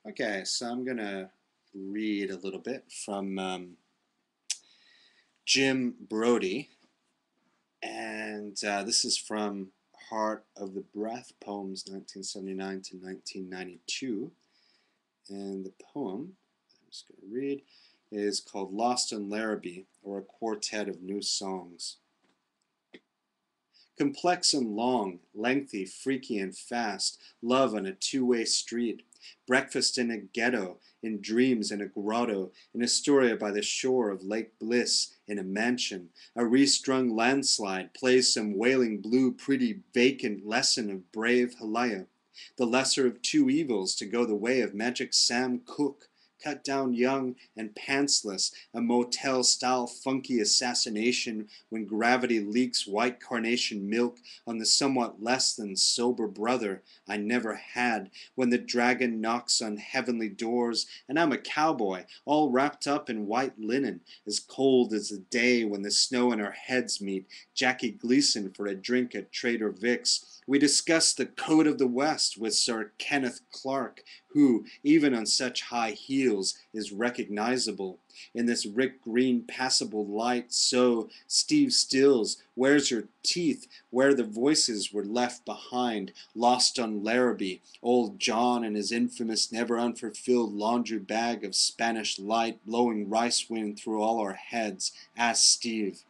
Okay, so I'm gonna read a little bit from Jim Brodey, and this is from Heart of the Breath, Poems 1979 to 1992. And the poem I'm just gonna read is called Lost on Larrabee, or a Quartet of New Songs. Complex and long, lengthy, freaky and fast, love on a two-way street, breakfast in a ghetto, in dreams in a grotto, in Astoria by the shore of Lake Bliss, in a mansion, a restrung landslide plays some wailing blue pretty vacant lesson of brave Halia, the lesser of two evils to go the way of Magic Sam Cooke, cut down young and pantsless, a motel-style funky assassination when gravity leaks white carnation milk on the somewhat less than sober brother I never had, when the dragon knocks on heavenly doors, and I'm a cowboy, all wrapped up in white linen, as cold as the day when the snow and our heads meet, Jackie Gleason for a drink at Trader Vic's. We discussed the Code of the West with Sir Kenneth Clark, who, even on such high heels, is recognizable. In this Rick Green passable light, so, Steve Stills, where's your teeth, where the voices were left behind, lost on Larrabee, old John and his infamous never unfulfilled laundry bag of Spanish light blowing rice wind through all our heads, asked Steve.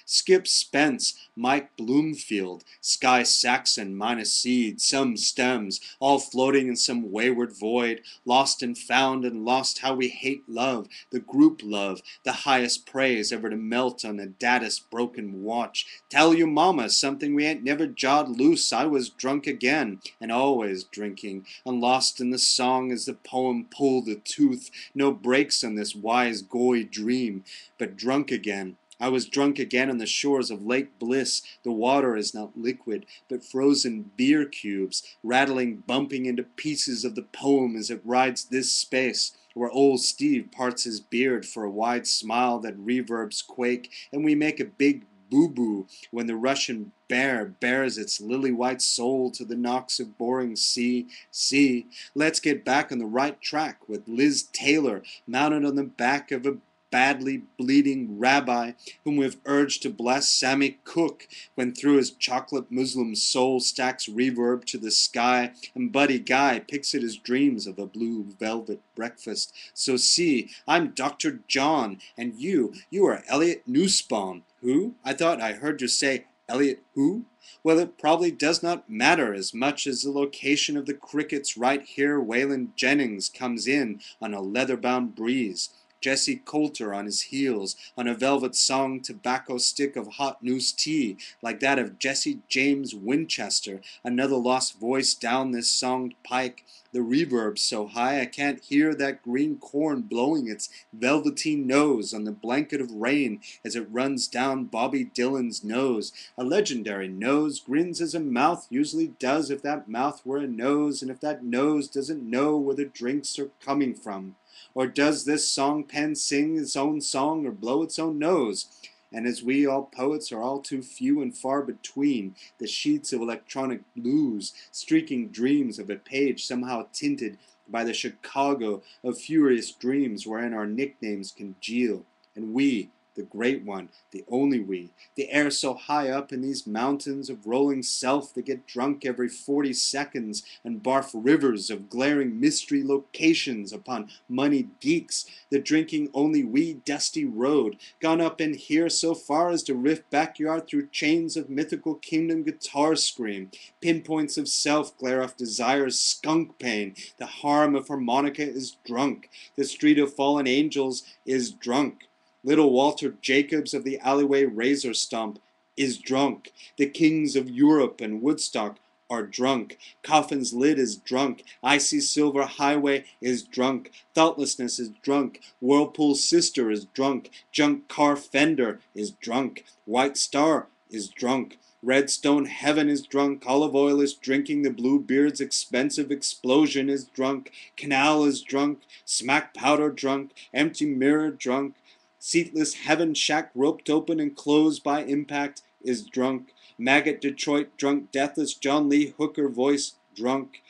Skip Spence, Mike Bloomfield, Sky Saxon minus seed, some stems, all floating in some wayward void, lost and found and lost how we hate love, the group love, the highest praise ever to melt on a Daddis broken watch. Tell you mama something we ain't never jawed loose, I was drunk again, and always drinking, and lost in the song as the poem pulled a tooth, no breaks on this wise goy dream, but drunk again. I was drunk again on the shores of Lake Bliss. The water is not liquid, but frozen beer cubes, rattling, bumping into pieces of the poem as it rides this space, where old Steve parts his beard for a wide smile that reverbs quake, and we make a big boo-boo when the Russian bear bares its lily-white soul to the knocks of boring sea. Let's get back on the right track with Liz Taylor mounted on the back of a badly bleeding rabbi whom we've urged to bless Sammy Cook when through his chocolate Muslim soul stacks reverb to the sky, and Buddy Guy picks at his dreams of a blue velvet breakfast. So see, I'm Dr. John, and you are Elliot Nussbaum. Who? I thought I heard you say Elliot who? Well, it probably does not matter as much as the location of the crickets right here. Waylon Jennings comes in on a leather-bound breeze. Jesse Coulter on his heels, on a velvet song tobacco stick of hot news tea, like that of Jesse James Winchester, another lost voice down this songed pike, the reverb so high I can't hear that green corn blowing its velveteen nose on the blanket of rain as it runs down Bobby Dylan's nose, a legendary nose, grins as a mouth usually does if that mouth were a nose, and if that nose doesn't know where the drinks are coming from. Or does this song pen sing its own song or blow its own nose? And as we all poets are all too few and far between, the sheets of electronic blues, streaking dreams of a page somehow tinted by the Chicago of furious dreams wherein our nicknames congeal, and we, the great one, the only we, the air so high up in these mountains of rolling self that get drunk every 40 seconds and barf rivers of glaring mystery locations upon moneyed geeks, the drinking only we dusty road, gone up in here so far as to rift backyard through chains of mythical kingdom guitar scream, pinpoints of self glare off desire's skunk pain, the harm of harmonica is drunk, the street of fallen angels is drunk. Little Walter Jacobs of the alleyway razor stump is drunk. The kings of Europe and Woodstock are drunk. Coffin's lid is drunk. Icy Silver Highway is drunk. Thoughtlessness is drunk. Whirlpool's sister is drunk. Junk Car Fender is drunk. White Star is drunk. Redstone Heaven is drunk. Olive Oil is drinking. The Bluebeard's expensive explosion is drunk. Canal is drunk. Smack Powder drunk. Empty Mirror drunk. Seatless Heaven Shack roped open and closed by impact is drunk. Maggot Detroit drunk. Deathless John Lee Hooker voice drunk.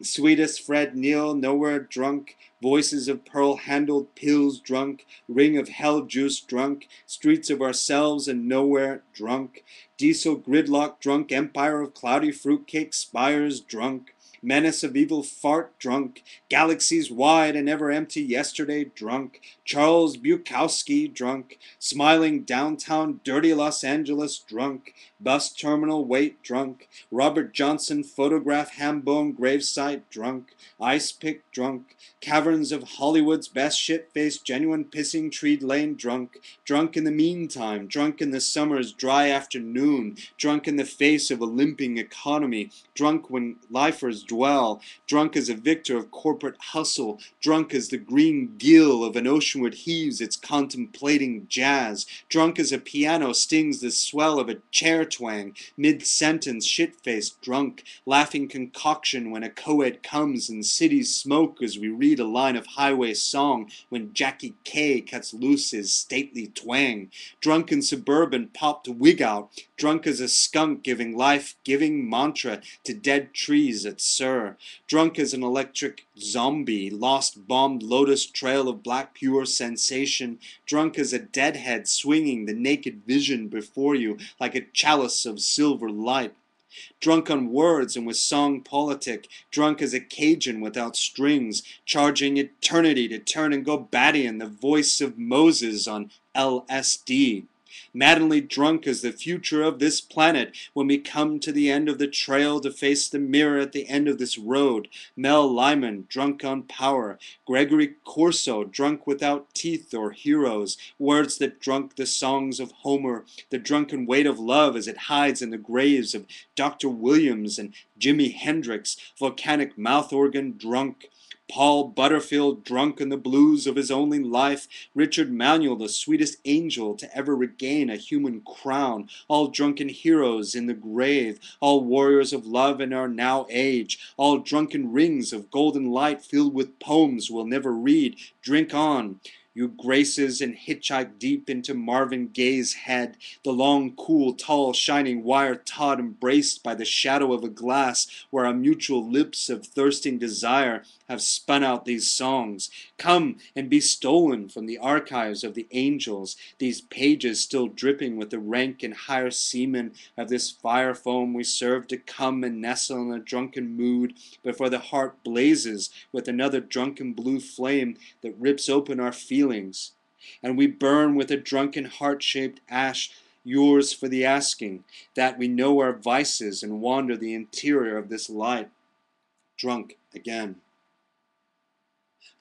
The sweetest Fred Neil, nowhere drunk, voices of pearl-handled pills drunk, ring of hell juice drunk, streets of ourselves and nowhere drunk, diesel gridlock drunk, empire of cloudy fruitcake spires drunk, menace of evil fart drunk, galaxies wide and ever empty yesterday drunk, Charles Bukowski drunk, smiling downtown dirty Los Angeles drunk, bus terminal wait drunk, Robert Johnson photograph hambone gravesite drunk, ice pick drunk, caverns of Hollywood's best shit-faced genuine pissing treed lane drunk, drunk in the meantime, drunk in the summer's dry afternoon, drunk in the face of a limping economy, drunk when lifers dwell, drunk as a victor of corporate hustle, drunk as the green gill of an oceanward heaves its contemplating jazz, drunk as a piano stings the swell of a chair twang, mid-sentence shit-faced drunk, laughing concoction when a co-ed comes and cities smoke as we read a line of highway song when Jackie K cuts loose his stately twang, drunk in suburban popped wig out, drunk as a skunk giving life-giving mantra to dead trees at Sur, drunk as an electric zombie, lost bombed lotus trail of black pure sensation, drunk as a deadhead swinging the naked vision before you like a chalice of silver light, drunk on words and with song politic, drunk as a Cajun without strings, charging eternity to turn and go batty in the voice of Moses on LSD. Maddeningly drunk as the future of this planet when we come to the end of the trail to face the mirror at the end of this road. Mel Lyman, drunk on power. Gregory Corso, drunk without teeth or heroes. Words that drunk the songs of Homer. The drunken weight of love as it hides in the graves of Dr. Williams and Jimi Hendrix. Volcanic mouth organ drunk. Paul Butterfield, drunk in the blues of his only life, Richard Manuel, the sweetest angel to ever regain a human crown, all drunken heroes in the grave, all warriors of love in our now age, all drunken rings of golden light filled with poems we'll never read, drink on, you graces, and hitchhike deep into Marvin Gaye's head, the long, cool, tall, shining wire taut embraced by the shadow of a glass where our mutual lips of thirsting desire have spun out these songs. Come and be stolen from the archives of the angels, these pages still dripping with the rank and higher semen of this fire foam we serve to come and nestle in a drunken mood before the heart blazes with another drunken blue flame that rips open our feelings, and we burn with a drunken heart-shaped ash, yours for the asking, that we know our vices and wander the interior of this light, drunk again.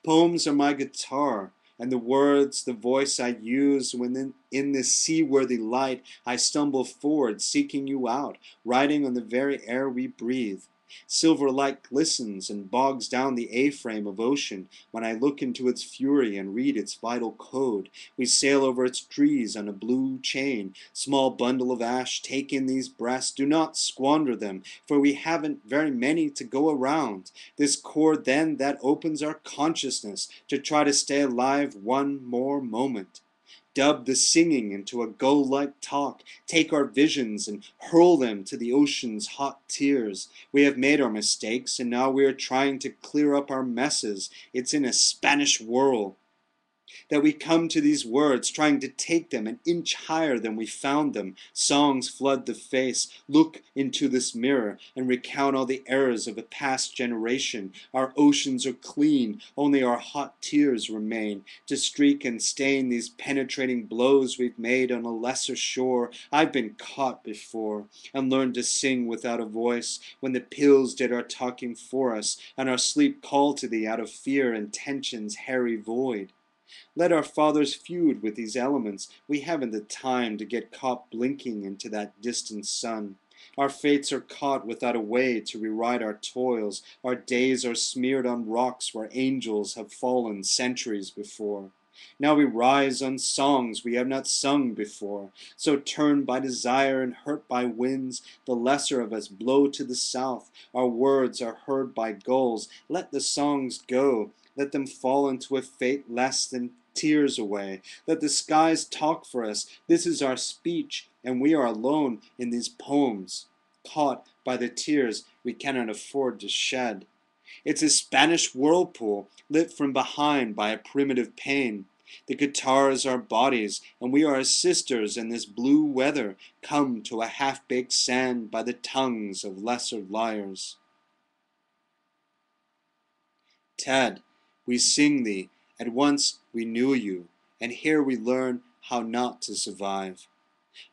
Poems are my guitar, and the words, the voice I use when in this seaworthy light I stumble forward, seeking you out, riding on the very air we breathe. Silver light glistens and bogs down the A-frame of ocean when I look into its fury and read its vital code. We sail over its trees on a blue chain. Small bundle of ash, take in these breaths. Do not squander them, for we haven't very many to go around. This chord then that opens our consciousness to try to stay alive one more moment. Dub the singing into a gull-like talk, take our visions and hurl them to the ocean's hot tears. We have made our mistakes, and now we are trying to clear up our messes. It's in a Spanish whirl that we come to these words, trying to take them an inch higher than we found them. Songs flood the face. Look into this mirror and recount all the errors of a past generation. Our oceans are clean, only our hot tears remain to streak and stain these penetrating blows we've made on a lesser shore. I've been caught before and learned to sing without a voice when the pills did our talking for us and our sleep called to thee out of fear and tension's hairy void. Let our fathers feud with these elements. We haven't the time to get caught blinking into that distant sun. Our fates are caught without a way to rewrite our toils. Our days are smeared on rocks where angels have fallen centuries before. Now we rise on songs we have not sung before. So turned by desire and hurt by winds, the lesser of us blow to the south. Our words are heard by gulls. Let the songs go. Let them fall into a fate less than tears away. Let the skies talk for us. This is our speech, and we are alone in these poems, caught by the tears we cannot afford to shed. It's a Spanish whirlpool, lit from behind by a primitive pain. The guitar is our bodies, and we are as sisters in this blue weather, come to a half-baked sand by the tongues of lesser liars. Ted, we sing thee, at once we knew you, and here we learn how not to survive.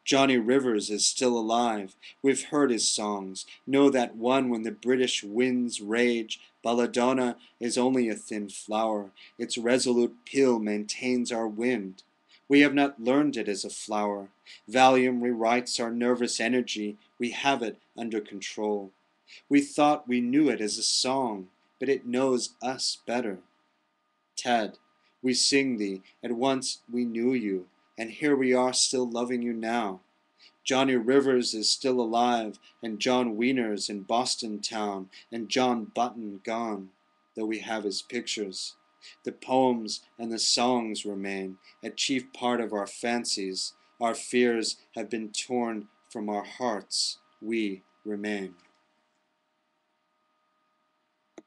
Johnny Rivers is still alive. We've heard his songs. Know that one when the British winds rage. Belladonna is only a thin flower. Its resolute pill maintains our wind. We have not learned it as a flower. Valium rewrites our nervous energy. We have it under control. We thought we knew it as a song, but it knows us better. Ted, we sing thee, at once we knew you, and here we are still loving you now. Johnny Rivers is still alive, and John Wiener's in Boston town, and John Button gone, though we have his pictures. The poems and the songs remain, a chief part of our fancies. Our fears have been torn from our hearts. We remain.